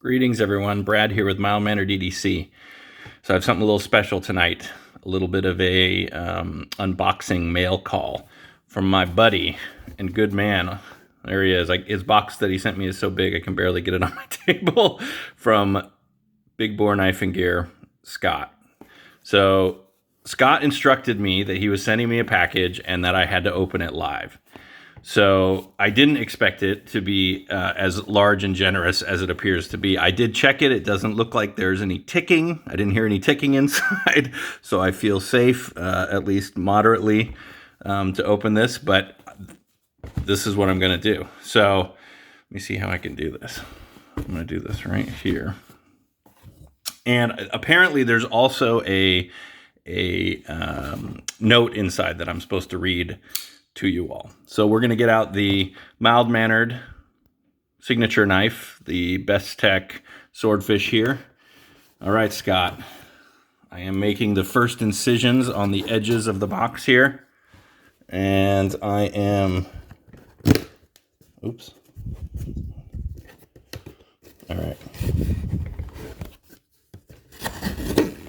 Greetings, everyone. Brad here with Mild Mannered EDC. So I have something a little special tonight. A little bit of a unboxing mail call from my buddy and good man. There he is. His box that he sent me is so big I can barely get it on my table. From Big Bore Knife and Gear, Scott. So Scott instructed me that he was sending me a package and that I had to open it live. So I didn't expect it to be as large and generous as it appears to be. I did check it. It doesn't look like there's any ticking. I didn't hear any ticking inside. So I feel safe, at least moderately, to open this. But this is what I'm going to do. So let me see how I can do this. I'm going to do this right here. And apparently there's also a note inside that I'm supposed to read to you all. So we're going to get out the Mild Mannered signature knife, the Bestech Swordfish here. All right, Scott. I am making the first incisions on the edges of the box here. And I am... Oops. All right.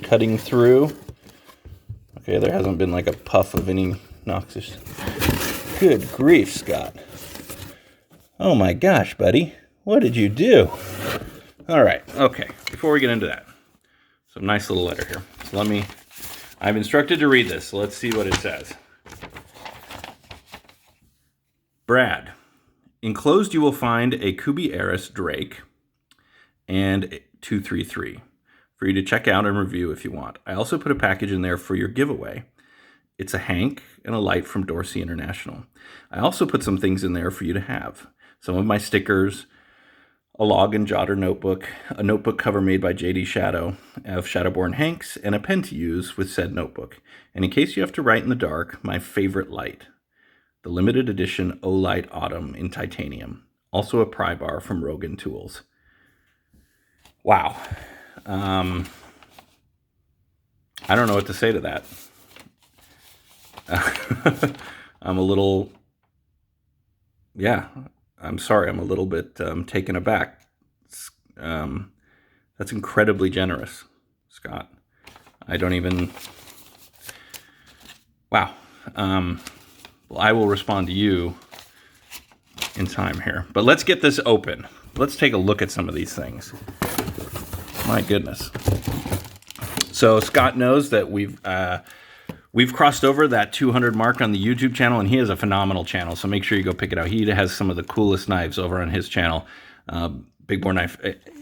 Cutting through. Okay, there hasn't been like a puff of any noxious... Good grief, Scott. Oh my gosh, buddy. What did you do? All right, okay. Before we get into that, some nice little letter here. So I'm instructed to read this, so let's see what it says. Brad, enclosed you will find a Kubi Eris Drake and 233 for you to check out and review if you want. I also put a package in there for your giveaway. It's a Hank and a light from Dorsey International. I also put some things in there for you to have. Some of my stickers, a log and jotter notebook, a notebook cover made by JD Shadow of Shadowborn Hanks, and a pen to use with said notebook. And in case you have to write in the dark, my favorite light, the limited edition Olight Autumn in titanium. Also a pry bar from Rogan Tools. Wow. I don't know what to say to that. I'm a little, I'm sorry. I'm a little bit taken aback. That's incredibly generous, Scott. I don't even, wow. Well, I will respond to you in time here. But let's get this open. Let's take a look at some of these things. My goodness. So Scott knows that we've crossed over that 200 mark on the YouTube channel, and he has a phenomenal channel, so make sure you go pick it out. He has some of the coolest knives over on his channel, Big Bore Knife.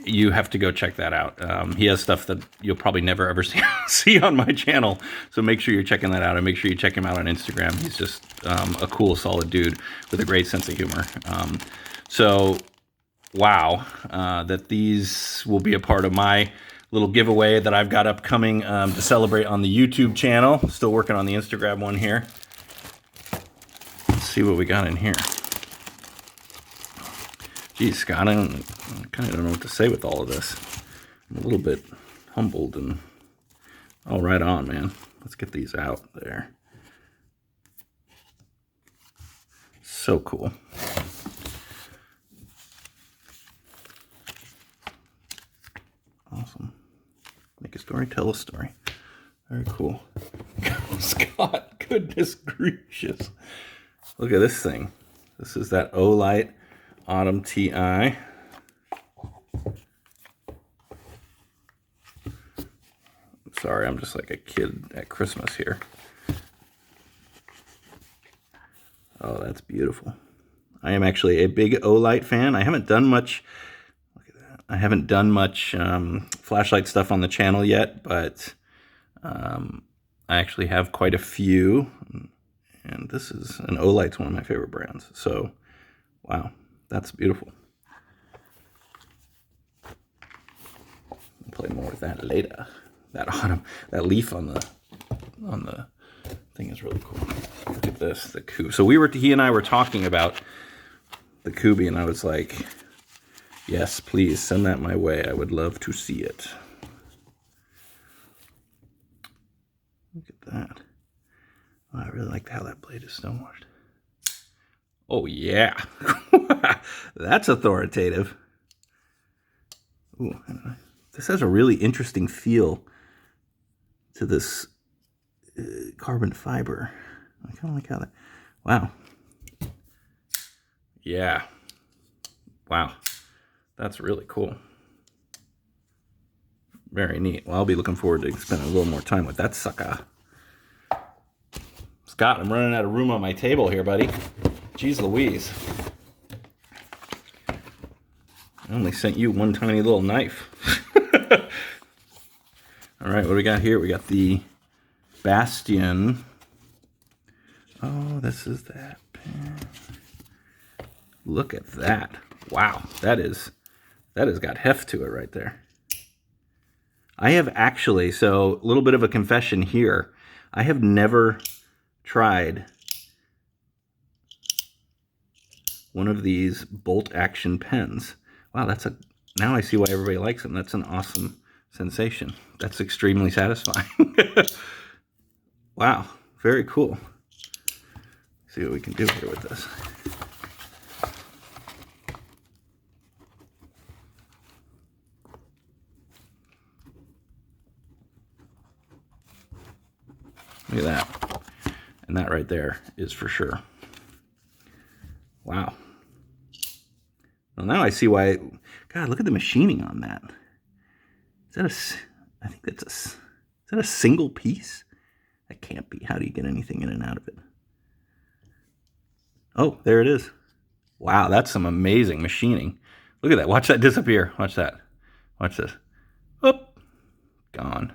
You have to go check that out. He has stuff that you'll probably never, ever see on my channel, so make sure you're checking that out, and make sure you check him out on Instagram. He's just a cool, solid dude with a great sense of humor. So, wow, that these will be a part of my little giveaway that I've got upcoming to celebrate on the YouTube channel. Still working on the Instagram one here. Let's see what we got in here. Geez, Scott, I kind of don't know what to say with all of this. I'm a little bit humbled and oh, right on, man. Let's get these out there. So cool. Awesome. Make a story, tell a story. Very cool. Scott, goodness gracious. Look at this thing. This is that Olight Autumn TI. Sorry, I'm just like a kid at Christmas here. Oh, that's beautiful. I am actually a big Olight fan. I haven't done much... I haven't done much flashlight stuff on the channel yet, but I actually have quite a few. And this is an Olight's one of my favorite brands. So, wow, that's beautiful. I'll play more with that later. That autumn, that leaf on the thing is really cool. Look at this, the Kubi. So he and I were talking about the Kubi, and I was like, yes, please send that my way. I would love to see it. Look at that. Oh, I really like how that blade is stonewashed. Oh, yeah. That's authoritative. Ooh, this has a really interesting feel to this carbon fiber. I kind of like how that. Wow. Yeah. Wow. That's really cool. Very neat. Well, I'll be looking forward to spending a little more time with that sucker. Scott, I'm running out of room on my table here, buddy. Jeez Louise. I only sent you one tiny little knife. All right, what do we got here? We got the Bastion. Oh, this is that pen. Look at that. Wow, that has got heft to it right there. I have actually, so a little bit of a confession here. I have never tried one of these bolt action pens. Wow, now I see why everybody likes them. That's an awesome sensation. That's extremely satisfying. Wow, very cool. Let's see what we can do here with this. Look at that. And that right there is for sure. Wow. Well, now I see why. God, look at the machining on that. Is that I think is that a single piece? That can't be. How do you get anything in and out of it? Oh, there it is. Wow, that's some amazing machining. Look at that. Watch that disappear. Watch that. Watch this. Oop. Gone.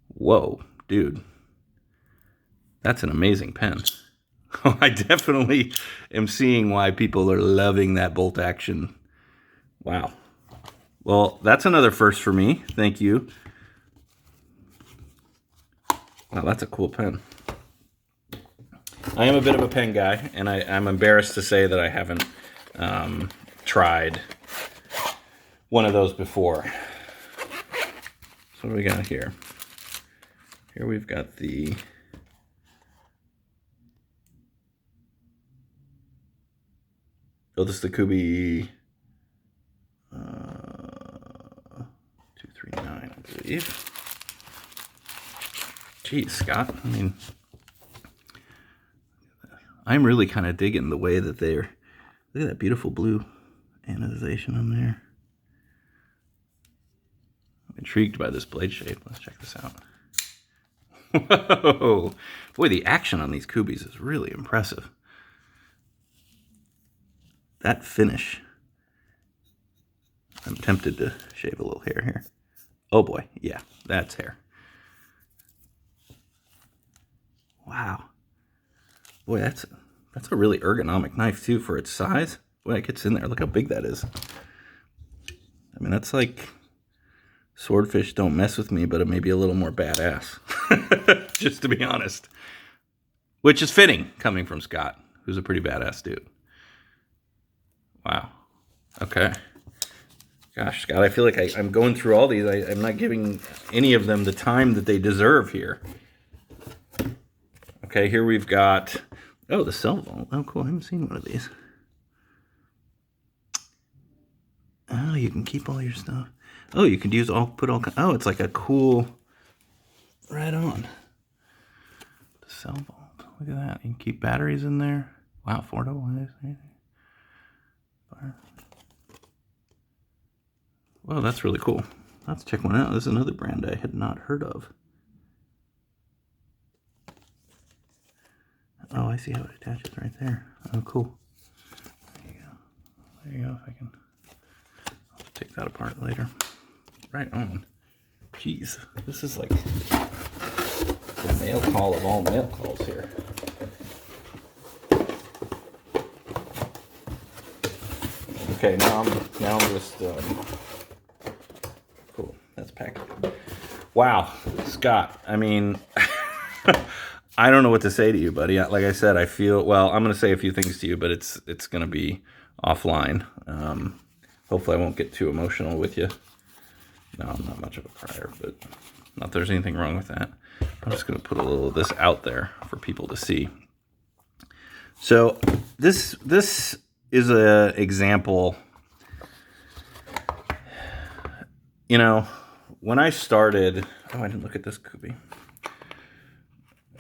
Whoa, dude. That's an amazing pen. I definitely am seeing why people are loving that bolt action. Wow. Well, that's another first for me. Thank you. Wow, that's a cool pen. I am a bit of a pen guy, and I'm embarrassed to say that I haven't tried one of those before. So what do we got here? Here we've got the... Oh, this is the Kubey 239, I believe. Geez, Scott. I mean, I'm really kind of digging the way that they're... Look at that beautiful blue anodization on there. I'm intrigued by this blade shape. Let's check this out. Whoa! Boy, the action on these Kubeys is really impressive. That finish. I'm tempted to shave a little hair here. Oh boy, yeah, that's hair. Wow. Boy, that's a really ergonomic knife too for its size. Boy, it gets in there. Look how big that is. I mean, that's like Swordfish Don't Mess With Me, but maybe a little more badass. Just to be honest. Which is fitting, coming from Scott, who's a pretty badass dude. Wow. Okay. Gosh, Scott, I feel like I'm going through all these. I'm not giving any of them the time that they deserve here. Okay, here we've got... Oh, the cell vault. Oh, cool. I haven't seen one of these. Oh, you can keep all your stuff. Oh, you could use put all... Oh, it's like a cool... Right on. The cell vault. Look at that. You can keep batteries in there. Wow, 4-to-1. Well, that's really cool. Let's check one out. This is another brand I had not heard of. Oh, I see how it attaches right there. Oh, cool. There you go. There you go. If I can... I'll take that apart later. Right on. Jeez. This is like the mail call of all mail calls here. Okay, now I'm just... cool. That's packed. Wow. Scott, I mean... I don't know what to say to you, buddy. Like I said, I feel... Well, I'm going to say a few things to you, but it's going to be offline. Hopefully I won't get too emotional with you. No, I'm not much of a crier, but not that there's anything wrong with that. I'm just going to put a little of this out there for people to see. So this is an example You know, when I started, oh, I didn't look at this Kubi.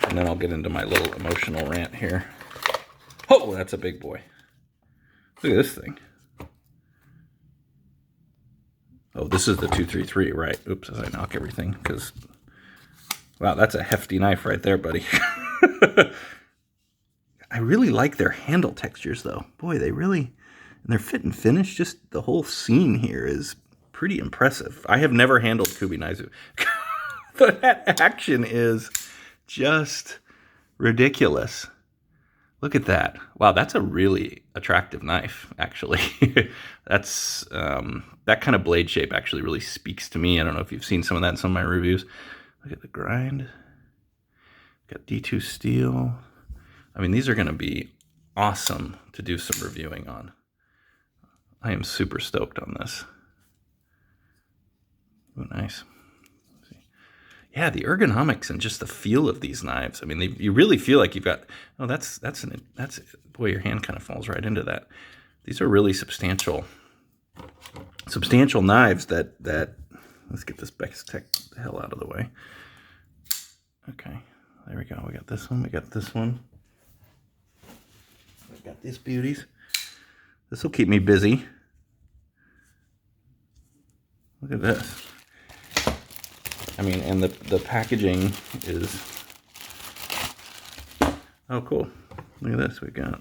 And then I'll get into my little emotional rant here. Oh, that's a big boy. Look at this thing. Oh, this is the 233, right? Oops, as I knock everything, because, wow, that's a hefty knife right there, buddy. I really like their handle textures, though. Boy, they really, and their fit and finish, just the whole scene here is pretty impressive. I have never handled Kubi knives. That action is just ridiculous. Look at that. Wow, that's a really attractive knife, actually. That's that kind of blade shape actually really speaks to me. I don't know if you've seen some of that in some of my reviews. Look at the grind. Got D2 steel. I mean, these are going to be awesome to do some reviewing on. I am super stoked on this. Oh, nice. Yeah, the ergonomics and just the feel of these knives. I mean, you really feel like you've got. Oh, that's boy, your hand kind of falls right into that. These are really substantial knives. That let's get this Bextech the hell out of the way. Okay, there we go. We got this one. We got this one. We got these beauties. This will keep me busy. Look at this. I mean, and the packaging is, oh, cool. Look at this. We got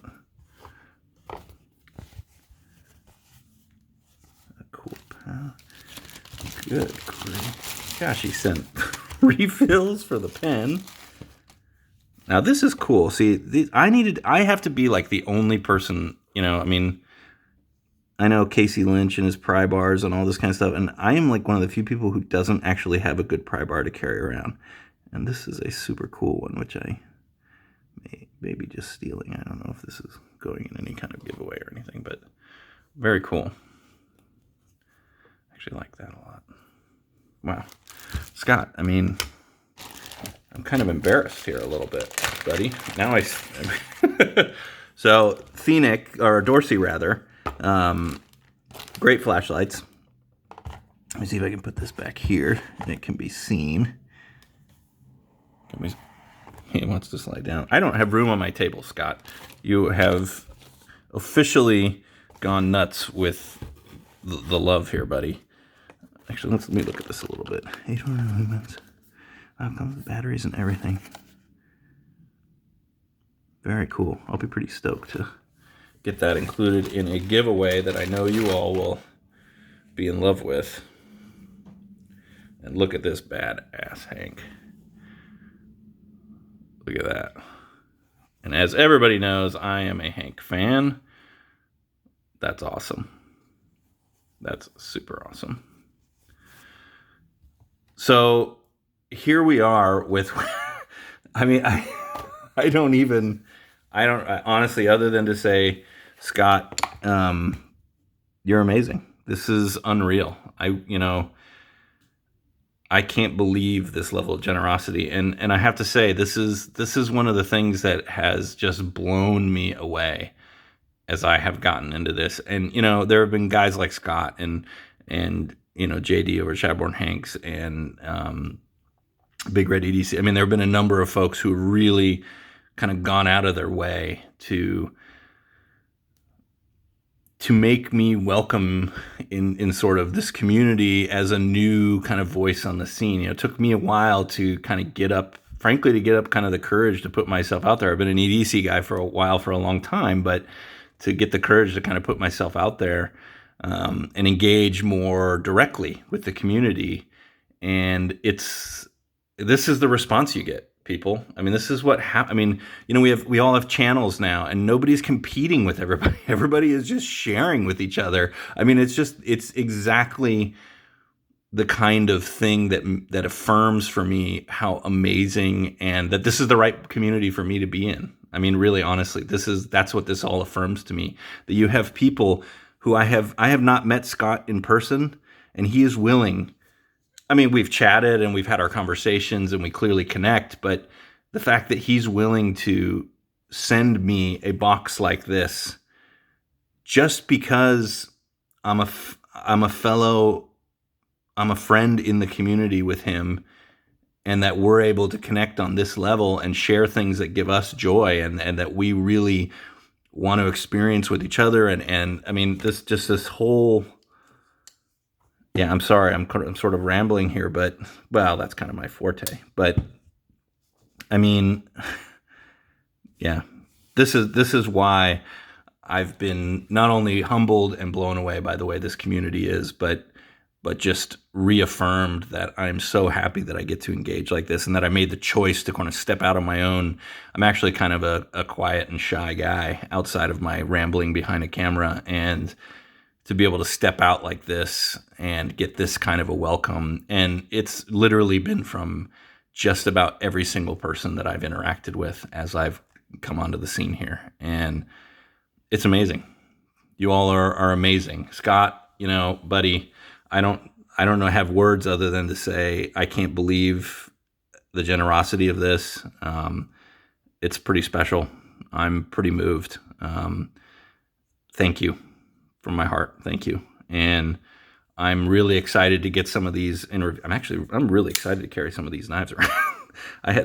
a cool pal. Good grief. Gosh, he sent refills for the pen. Now, this is cool. See, I have to be like the only person, I mean, I know Casey Lynch and his pry bars and all this kind of stuff, and I am like one of the few people who doesn't actually have a good pry bar to carry around. And this is a super cool one, which I may be just stealing. I don't know if this is going in any kind of giveaway or anything, but very cool. I actually like that a lot. Wow. Scott, I mean, I'm kind of embarrassed here a little bit, buddy. Now so, Fenix, or Dorsey rather, great flashlights. Let me see if I can put this back here and it can be seen. He wants to slide down. I don't have room on my table, Scott. You have officially gone nuts with the love here, buddy. Actually, let me look at this a little bit. 800 lumens. Comes with batteries and everything. Very cool. I'll be pretty stoked to get that included in a giveaway that I know you all will be in love with. And look at this badass Hank. Look at that. And as everybody knows, I am a Hank fan. That's awesome. That's super awesome. So here we are with, I mean, I don't honestly, other than to say, Scott, you're amazing. This is unreal. I can't believe this level of generosity. And I have to say, this is one of the things that has just blown me away as I have gotten into this. And, there have been guys like Scott and JD over Chadbourne Hanks and Big Red EDC. I mean, there have been a number of folks who really kind of gone out of their way to make me welcome in sort of this community as a new kind of voice on the scene. It took me a while to kind of get up kind of the courage to put myself out there. I've been an EDC guy for a while, for a long time, but to get the courage to kind of put myself out there and engage more directly with the community. And this is the response you get, people. I mean, this is what happens. I mean, we all have channels now, and nobody's competing with everybody. Everybody is just sharing with each other. I mean, it's exactly the kind of thing that affirms for me how amazing and that this is the right community for me to be in. I mean, really, honestly, that's what this all affirms to me. That you have people who I have not met Scott in person, and he is willing. I mean, we've chatted and we've had our conversations and we clearly connect, but the fact that he's willing to send me a box like this just because I'm a fellow I'm a friend in the community with him, and that we're able to connect on this level and share things that give us joy, and that we really want to experience with each other. And I mean, this whole, yeah, I'm sorry, I'm sort of rambling here, but well, that's kind of my forte. But I mean, yeah, this is why I've been not only humbled and blown away by the way this community is, but just reaffirmed that I'm so happy that I get to engage like this, and that I made the choice to kind of step out on my own. I'm actually kind of a quiet and shy guy outside of my rambling behind a camera, and to be able to step out like this and get this kind of a welcome. And it's literally been from just about every single person that I've interacted with as I've come onto the scene here. And it's amazing. You all are amazing. Scott, buddy, I don't know, have words other than to say I can't believe the generosity of this. It's pretty special. I'm pretty moved. Thank you from my heart. Thank you. And I'm really excited to get some of these I'm really excited to carry some of these knives around.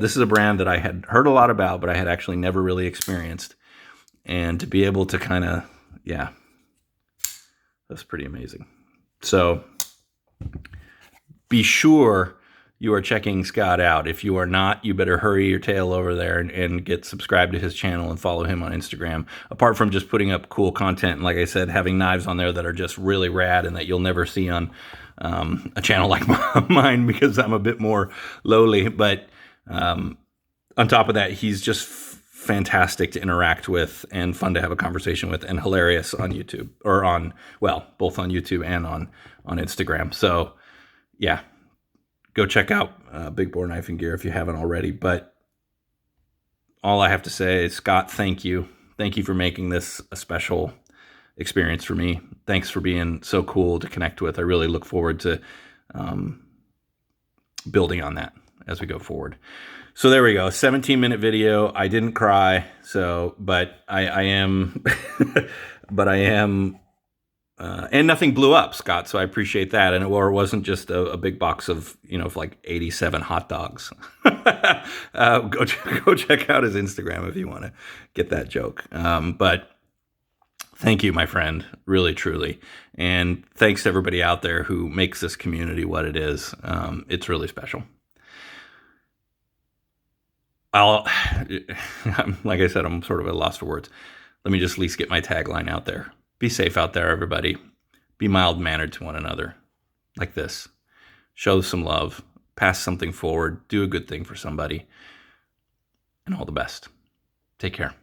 This is a brand that I had heard a lot about, but I had actually never really experienced. And to be able to kind of, yeah, that's pretty amazing. So be sure you are checking Scott out. If you are not, you better hurry your tail over there and get subscribed to his channel and follow him on Instagram. Apart from just putting up cool content, and like I said, having knives on there that are just really rad and that you'll never see on a channel like mine, because I'm a bit more lowly. But on top of that, he's just fantastic to interact with and fun to have a conversation with, and hilarious on YouTube, or both on YouTube and on Instagram. So yeah, go check out Big Boar Knife and Gear if you haven't already. But all I have to say is, Scott, thank you. Thank you for making this a special experience for me. Thanks for being so cool to connect with. I really look forward to building on that as we go forward. So there we go, 17-minute video. I didn't cry, but I am, and nothing blew up, Scott. So I appreciate that. And it wasn't just a big box of, like 87 hot dogs. Go check out his Instagram if you want to get that joke. But thank you, my friend, really, truly. And thanks to everybody out there who makes this community what it is. It's really special. Like I said, I'm sort of at a loss for words. Let me just at least get my tagline out there. Be safe out there, everybody. Be mild-mannered to one another, like this. Show some love. Pass something forward. Do a good thing for somebody. And all the best. Take care.